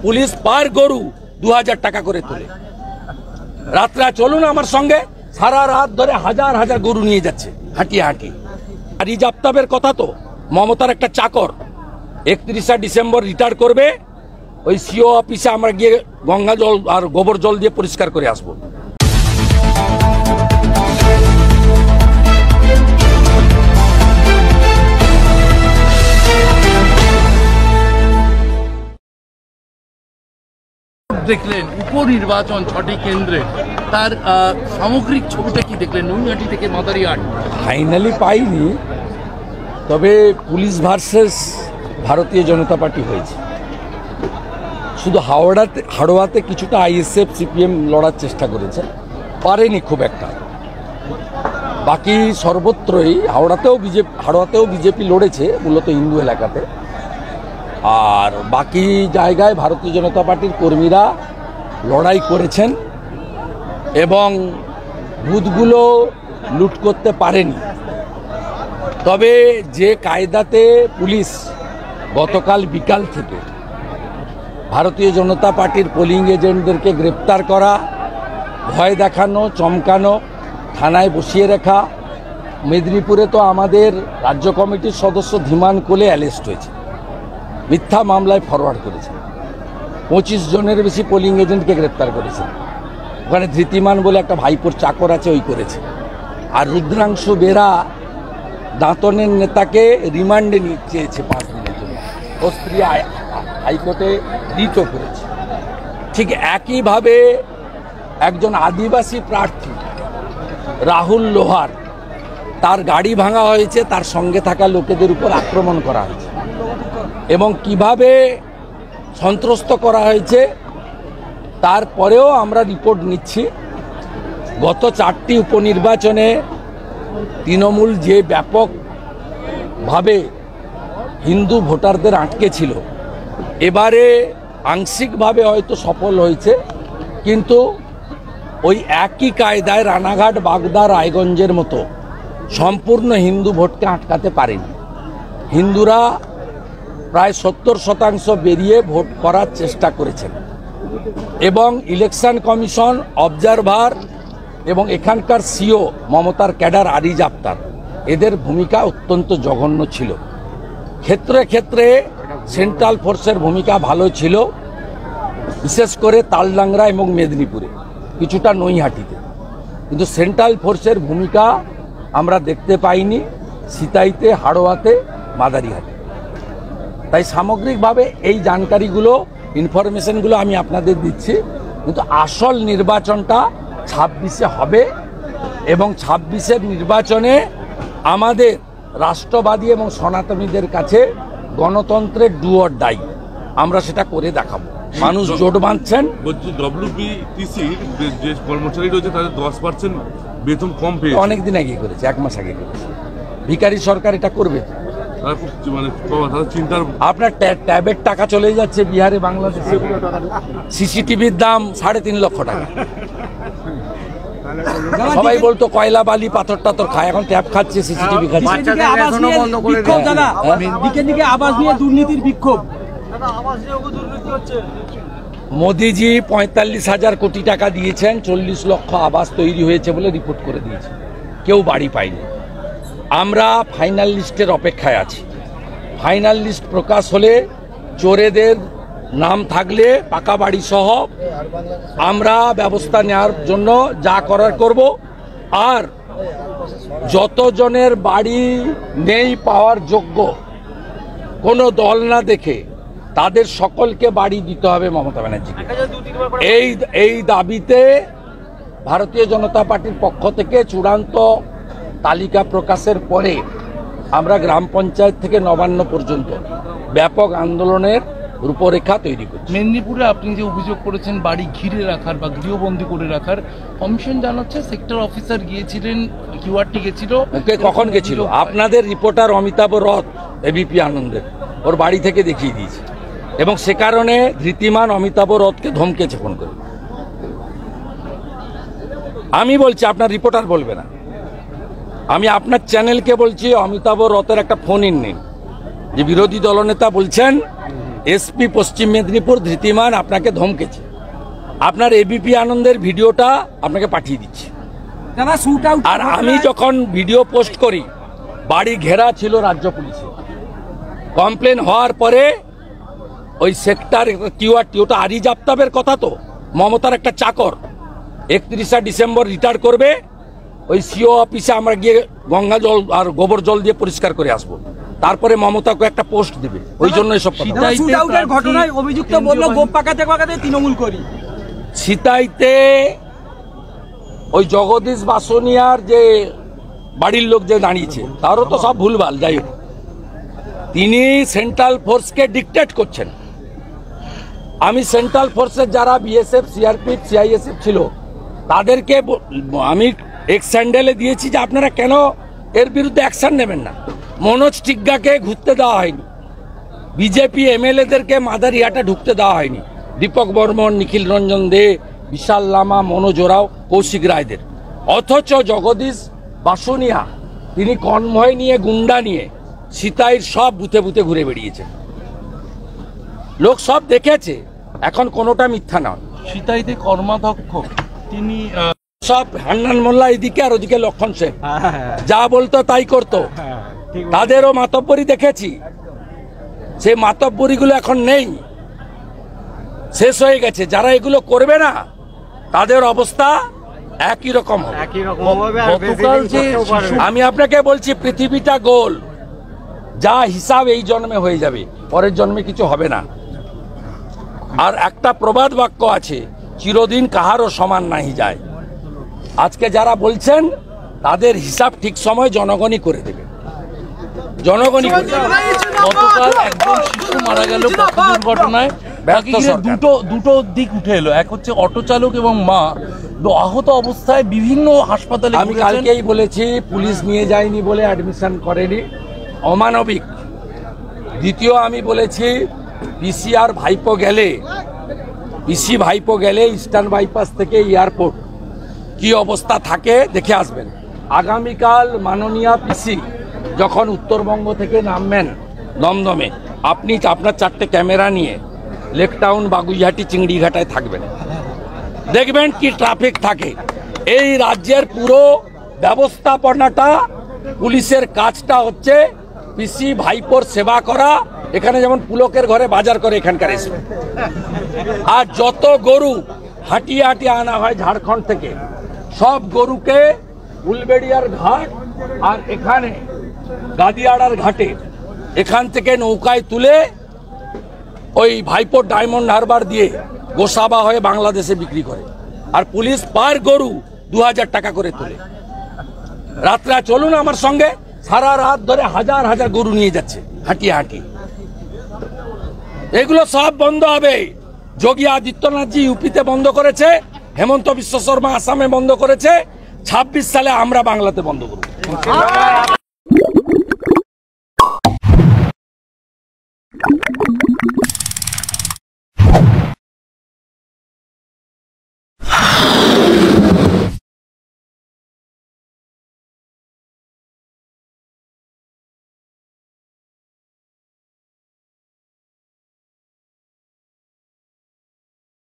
Police পার গরু 2000 টাকা করে তোলে। রাত্রে চলুন আমার সঙ্গে, সারা রাত ধরে হাজার হাজার গরু নিয়ে যাচ্ছে হাঁটিয়ে হাঁটিয়ে। আর রিজ আফতাবের কথা তো, মমতার একটা চাকর 31শে ডিসেম্বর রিটায়ার করবে, ওই সিও অফিসে আমরা গিয়ে গঙ্গা জল আর গোবর জল দিয়ে পরিষ্কার করে আসবো। দেখলেন উপনির্বাচন 6টি কেন্দ্রে, তার সামগ্রিক ছবিটা কি দেখলেন নৈহাটি থেকে মাদারিহাট? ফাইনালি পাইনি, তবে পুলিশ ভার্সেস ভারতীয় জনতা পার্টি হয়েছে। শুধু হাওড়াতে কিছুটা আইএসএফ সিপিএম লড়ার চেষ্টা করেছে, পারেনি খুব একটা। বাকি সর্বত্রই হাওড়াতেও বিজেপি লড়েছে, মূলত হিন্দু এলাকাতে। আর বাকি জায়গায় ভারতীয় জনতা পার্টির কর্মীরা লড়াই করেছেন এবং বুথগুলো লুট করতে পারেনি। তবে যে কায়দাতে পুলিশ গতকাল বিকাল থেকে ভারতীয় জনতা পার্টির পোলিং এজেন্টদেরকে গ্রেপ্তার করা, ভয় দেখানো, চমকানো, থানায় বসিয়ে রাখা। মেদিনীপুরে তো আমাদের রাজ্য কমিটির সদস্য ধীমান কোলে অ্যারেস্ট হয়েছে, মিথ্যা মামলায় ফরওয়ার্ড করেছে। 25 জনের বেশি পোলিং এজেন্টকে গ্রেপ্তার করেছে। ওখানে ধৃতিমান বলে একটা ভাইপোর চাকর আছে, ওই করেছে। আর রুদ্রাংশু বেরা দাঁতনের নেতাকে রিমান্ডে নিয়ে চেয়েছে 5 দিনের জন্য, ও স্ত্রী হাইকোর্টে রিটও করেছে। ঠিক একইভাবে একজন আদিবাসী প্রার্থী রাহুল লোহার, তার গাড়ি ভাঙা হয়েছে, তার সঙ্গে থাকা লোকেদের উপর আক্রমণ করা হয়েছে এবং কিভাবে সন্ত্রস্ত করা হয়েছে তারপরেও আমরা রিপোর্ট নিচ্ছি। গত 4টি উপনির্বাচনে তৃণমূল যে ব্যাপকভাবে হিন্দু ভোটারদের আটকে ছিল, এবারে আংশিকভাবে হয়তো সফল হয়েছে, কিন্তু ওই একই কায়দায় রানাঘাট, বাগদা, রায়গঞ্জের মতো সম্পূর্ণ হিন্দু ভোটকে আটকাতে পারেনি। হিন্দুরা প্রায় 70% বেরিয়ে ভোট করার চেষ্টা করেছেন এবং ইলেকশন কমিশন, অবজারভার এবং এখানকার সিও মমতার ক্যাডার আরিজ আফতাব, এদের ভূমিকা অত্যন্ত জঘন্য ছিল। ক্ষেত্রে ক্ষেত্রে সেন্ট্রাল ফোর্সের ভূমিকা ভালো ছিল, বিশেষ করে তালডাংরা এবং মেদিনীপুরে, কিছুটা নৈহাটিতে। কিন্তু সেন্ট্রাল ফোর্সের ভূমিকা আমরা দেখতে পাইনি সিতাইতে, হাড়োয়াতে, মাদারিহাটে। তাই সামগ্রিকভাবে এই জানকারিগুলো, ইনফরমেশনগুলো আমি আপনাদের দিচ্ছি, কিন্তু আসল নির্বাচনটা 26-এ হবে এবং 26-এর নির্বাচনে আমাদের রাষ্ট্রবাদী এবং সনাতনীদের কাছে গণতন্ত্রের ডু অর ডাই, আমরা সেটা করে দেখাবো। মানুষ জোট বাঁধছেন। বলছি ডব্লিউবিটিসির যে কর্মচারী রয়েছে তাদের 10% বেতন কম পেয়েছে, অনেকদিন আগে করেছে, 1 মাস আগে করেছে। ভিখারি সরকার এটা করবে? আপনার ট্যাবের টাকা চলে যাচ্ছে বিহারে, বাংলাদেশে। সিসিটিভির দাম 3.5 লক্ষ টাকা। সবাই বলতো কয়লা, বালি, পাথর টাথর খায়, এখন ট্যাব খাচ্ছে, সিসিটিভি খাচ্ছে। মোদিজি 45,000 কোটি টাকা দিয়েছেন, 40 লক্ষ আবাস তৈরি হয়েছে বলে রিপোর্ট করে দিয়েছে, কেউ বাড়ি পায়নি। আমরা ফাইনাল লিস্টের অপেক্ষায় আছি। ফাইনাল লিস্ট প্রকাশ হলে চোরেদের নাম থাকলে পাকা বাড়ি সহ আমরা ব্যবস্থা নেওয়ার জন্য যা করার করব। আর যতজনের বাড়ি নেই পাওয়ার যোগ্য, কোনো দল না দেখে তাদের সকলকে বাড়ি দিতে হবে মমতা ব্যানার্জিকে। এই দাবিতে ভারতীয় জনতা পার্টির পক্ষ থেকে চূড়ান্ত তালিকা প্রকাশের পরে আমরা গ্রাম পঞ্চায়েত থেকে নবান্ন পর্যন্ত ব্যাপক আন্দোলনের রূপরেখা তৈরি করছি। মেদিনীপুরে আপনি যে অভিযোগ করেছেন বাড়ি ঘিরে রাখার বা গৃহবন্দী করে রাখার, কমিশন জানাচ্ছে সেক্টর অফিসার গিয়েছিলেন, কিউআরটি গেছিল। কখন গেছিল? আপনাদের রিপোর্টার অমিতাভ রথ, এবিপি আনন্দের, ওর বাড়ি থেকে দেখিয়ে দিয়েছে এবং সে কারণে ধৃতিমান অমিতাভ রথকে ধমকেছে ফোন করে। আমি বলছি, আপনার রিপোর্টার বলবে না। আমি আপনার চ্যানেলকে বলছি, অমিতাভ রথের একটা ফোন ইন নিন, যে বিরোধী দলনেতা বলছেন এসপি পশ্চিম মেদিনীপুর ধৃতিমান আপনাকে ধমকেছে। আপনার এবিপি আনন্দের ভিডিওটা আপনাকে পাঠিয়ে দিচ্ছি। আর আমি যখন ভিডিও পোস্ট করি, বাড়ি ঘেরা ছিল রাজ্য পুলিশে। কমপ্লেন হওয়ার পরে ওই সেক্টর টিওয়ারটি, ওটা আরিজ আফতাবের কথা, তো মমতার একটা চাকর 31শে ডিসেম্বর রিটায়ার করবে, ওই সিও অফিসে আমরা গিয়ে গঙ্গা জল আর গোবর জল দিয়ে পরিষ্কার করে আসবো, তারপরে মমতাকে একটা পোস্ট দেবে। ওই জন্য এসব ঘটনায় অভিযুক্ত বলল গোপ পাকাতে পাকাতে তৃণমূল করি। সিতাইতে ওই জগদীশ বাসনিয়ার যে বাড়ির লোক যে দাঁড়িয়েছে, তারও তো সব ভুলভাল। যাই হোক, তিনি সেন্ট্রাল ফোর্সকে ডিকটেট করছেন। আমি সেন্ট্রাল ফোর্সের যারা বিএসএফ, সিআরপিএফ, সিআইএসএফ ছিল, তাদেরকে আমি এক স্যান্ডেলে দিয়েছি যে আপনারা কেন এর বিরুদ্ধে অ্যাকশন নেবেন না। মনোজ টিগ্গাকে ঘুরতে দেওয়া হয়নি, বিজেপি এমএলএদেরকে মাদারিহাটে ঢুকতে দেওয়া হয়নি, দীপক বর্মন, নিখিল রঞ্জন দে, বিশাল লামা, মনোজ ওরাও, কৌশিক রায়দের। অথচ জগদীশ বাসনিয়া তিনি কনভয় নিয়ে, গুন্ডা নিয়ে সিতাইর সব বুথে বুথে ঘুরে বেরিয়েছেন। লোক সব দেখেছে, এখন কোনোটা মিথ্যা নয়। সিতাইতে কর্মাধ্যক্ষ তিনি সব হান্নান মোল্লা এদিকে আর ওদিকে লক্ষণ শেখ যা বলতো তাই করতো। তাদেরও মাতব্বরি দেখেছি, সেই মাতব্বরিগুলো এখন নেই, শেষ হয়ে গেছে। যারা এগুলো করবে না তাদের অবস্থা একই রকম হবে। গতকাল যে আমি আপনাকে বলছি, পৃথিবীটা গোল, যা হিসাব এই জন্মে হয়ে যাবে, পরের জন্মে কিছু হবে না। আর একটা প্রবাদ বাক্য আছে, চিরদিন কাহারও সমান নাহি যায়। আজকে যারা বলছেন তাদের হিসাব ঠিক সময় জনগণই করে দেবে, জনগণই করে দেবে। গতকাল একজন শিশু মারা গেল পথ দুর্ঘটনায়। দুটো দিক উঠে এলো, এক হচ্ছে অটো চালক এবং মা আহত অবস্থায় বিভিন্ন হাসপাতালে। আমি কালকেই বলেছি, পুলিশ নিয়ে যায়নি বলে অ্যাডমিশন করেনি, অমানবিক। দ্বিতীয় আমি বলেছি, পিসি ভাইপো গেলে ইস্টার্ন বাইপাস থেকে এয়ারপোর্ট কি অবস্থা থাকে দেখে আসবেন। আগামীকাল মাননীয় পিসি যখন উত্তরবঙ্গ থেকে নামবেন দমদমে, আপনি আপনার 4টে ক্যামেরা নিয়ে লেক টাউন, বাগুইহাটি, চিংড়িঘাটায় থাকবেন, দেখবেন কি ট্রাফিক থাকে। এই রাজ্যের পুরো ব্যবস্থাপনাটা, পুলিশের কাজটা হচ্ছে পিসি ভাইপোর সেবা করা। এখানে যেমন পুলকের ঘরে বাজার করে এখানকার এসে, আর যত গরু হাঁটিয়ে হাঁটিয়ে আনা হয় ঝাড়খণ্ড থেকে, সব গরুকে উলবেড়িয়ার ঘাট আর এখানে গাদিয়াড়ার ঘাটে এখান থেকে নৌকায় তুলে ওই ভাইপোর ডায়মন্ড হারবার দিয়ে গোসাবা হয়ে বাংলাদেশে বিক্রি করে। আর পুলিশ পার গরু 2000 টাকা করে তোলে। রাত্রে চলুন আমার সঙ্গে, সারা রাত ধরে হাজার হাজার গরু নিয়ে যাচ্ছে হাঁটিয়ে হাঁটিয়ে। এগুলো সব বন্ধ হবে। যোগী আদিত্যনাথজি ইউপিতে বন্ধ করেছে, হেমন্ত বিশ্ব শর্মা আসামে বন্ধ করেছে, 26 সালে আমরা বাংলাতে বন্ধ করব।